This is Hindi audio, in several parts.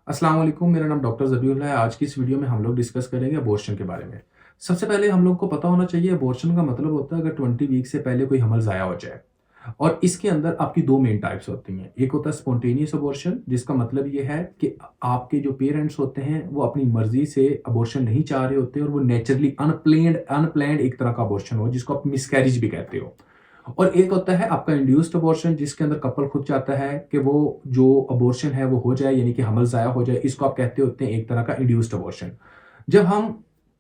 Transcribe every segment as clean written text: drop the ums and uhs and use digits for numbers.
अस्सलाम वालेकुम, मेरा नाम डॉक्टर ज़बीउल्लाह है। आज की इस वीडियो में हम लोग डिस्कस करेंगे अबॉर्शन के बारे में। सबसे पहले हम लोग को पता होना चाहिए अबॉर्शन का मतलब होता है अगर 20 वीक से पहले कोई हमल ज़ाया हो जाए। और इसके अंदर आपकी 2 मेन टाइप्स होती हैं। एक होता है स्पॉन्टेनियस अबॉर्शन जिसका मतलब ये है कि आपके जो पेरेंट्स होते हैं वो अपनी मर्ज़ी से अबॉर्शन नहीं चाह रहे होते और वो नेचुरली अनप्लैन्ड एक तरह का अबॉर्शन हो जिसको आप मिसकैरेज भी कहते हो। और एक होता है आपका इंड्यूस्ड अबॉर्शन जिसके अंदर कपल खुद चाहता है कि वो जो अबॉर्शन है वो हो जाए यानी कि हमल ज़ाया हो जाए, इसको आप कहते होते हैं एक तरह का इंड्यूस्ड अबॉर्शन। जब हम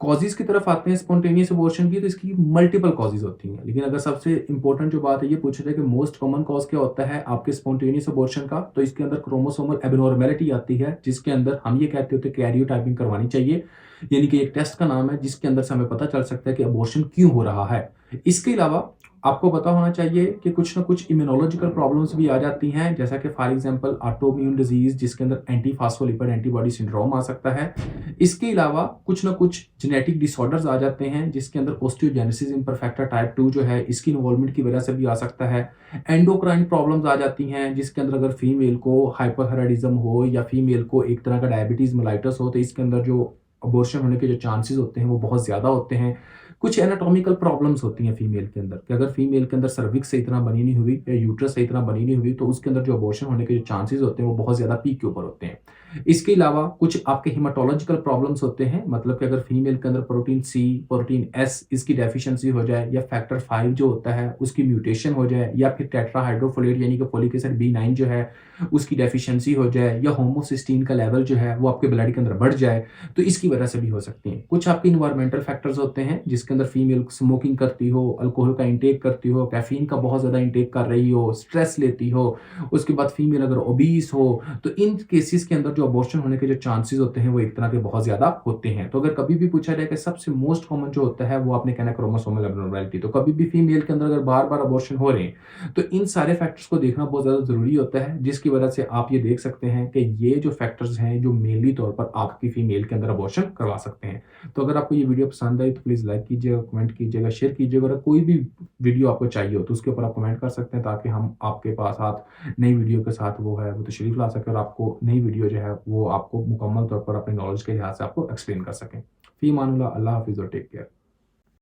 कॉजेज़ की तरफ आते हैं स्पॉन्टेनियस अबॉर्शन की तो इसकी मल्टीपल कॉजेज़ होती हैं। लेकिन अगर सबसे इम्पोर्टेंट जो बात है ये पूछा जाए कि मोस्ट कॉमन कॉज़ क्या होता है आपके स्पॉन्टेनियस अबॉर्शन का, तो इसके अंदर क्रोमोसोमल एबनॉर्मैलिटी आती है जिसके अंदर हम ये कहते होते हैं कैरियोटाइपिंग करवानी चाहिए। यानी कि एक टेस्ट का नाम है जिसके अंदर से हमें पता चल सकता है कि अबॉर्शन क्यों हो रहा है। इसके अलावा आपको पता होना चाहिए कि कुछ ना कुछ इम्यूनोलॉजिकल प्रॉब्लम्स भी आ जाती हैं, जैसा कि फॉर एग्जांपल ऑटोइम्यून डिजीज़ जिसके अंदर एंटी फॉस्फोलिपिड एंटीबॉडी सिंड्रोम आ सकता है। इसके अलावा कुछ ना कुछ जेनेटिक डिसऑर्डर्स आ जाते हैं जिसके अंदर ओस्टियोजेनेसिस इम्परफेक्टा टाइप 2 जो है इसकी इन्वॉल्वमेंट की वजह से भी आ सकता है। एंडोक्राइन प्रॉब्लम्स आ जाती हैं जिसके अंदर अगर फीमेल को हाइपरथायरायडिज्म हो या फीमेल को एक तरह का डायबिटीज़ मेलाइटस हो तो इसके अंदर जो अबॉर्शन होने के जो चांसेस होते हैं वो बहुत ज़्यादा होते हैं। कुछ एनाटॉमिकल प्रॉब्लम्स होती हैं फीमेल के अंदर कि अगर फीमेल के अंदर सर्विक्स सही तरह बनी नहीं हुई या यूट्रस सही तरह बनी नहीं हुई तो उसके अंदर जो अबॉर्शन होने के जो चांसेस होते हैं वो बहुत ज़्यादा पीक के ऊपर होते हैं। इसके अलावा कुछ आपके हेमाटोलॉजिकल प्रॉब्लम्स होते हैं, मतलब कि अगर फीमेल के अंदर प्रोटीन सी, प्रोटीन एस इसकी डेफिशिएंसी हो जाए या फैक्टर 5 जो होता है उसकी म्यूटेशन हो जाए या फिर टेट्राहाइड्रोफोलेट यानी कि फोलिक एसिड बी9 जो है उसकी डेफिशिएंसी हो जाए या होमोसिस्टीन का लेवल जो है वो आपके ब्लड के अंदर बढ़ जाए, तो इसकी वजह से भी हो सकती हैं। कुछ आपके एनवायरमेंटल फैक्टर्स होते हैं जिसके अंदर फीमेल स्मोकिंग करती हो, अल्कोहल का इंटेक करती हो, कैफीन का बहुत ज़्यादा इंटेक कर रही हो, स्ट्रेस लेती हो, उसके बाद फीमेल अगर ओबीस हो, तो इन केसेस के अंदर जो अबॉर्शन होने के जो चांसेस होते हैं वो एक तरह के बहुत ज़्यादा होते हैं। तो अगर कभी भी पूछा जाए कि सबसे मोस्ट कॉमन जो होता है वो आपने कहना है क्रोमोसोमल एब्नॉर्मैलिटी, तो कभी भी फीमेल के अंदर अगर बार-बार अबॉर्शन हो रहे हैं, तो इन सारे फैक्टर्स को देखना बहुत ज़्यादा ज़रूरी होता है, जिसकी वजह से आप ये देख सकते हैं कि ये जो फैक्टर्स हैं जो मेनली तौर पर आपकी फीमेल के अंदर अबॉर्शन करवा सकते हैं। तो अगर आपको ये वीडियो पसंद आई तो प्लीज़ लाइक कीजिएगा, कमेंट कीजिएगा, शेयर कीजिएगा। अगर कोई भी वीडियो आपको चाहिए हो तो उसके ऊपर आप कमेंट कर सकते हैं ताकि हम आपके पास साथ नई वीडियो के साथ वो है वो तशरीफ़ ला सकें और आपको नई वीडियो जो है वो आपको मुकम्मल तौर पर अपने नॉलेज के लिहाज से आपको एक्सप्लेन कर सकें। फ़ी अमानिल्लाह, अल्लाह हाफ़िज़ और टेक केयर।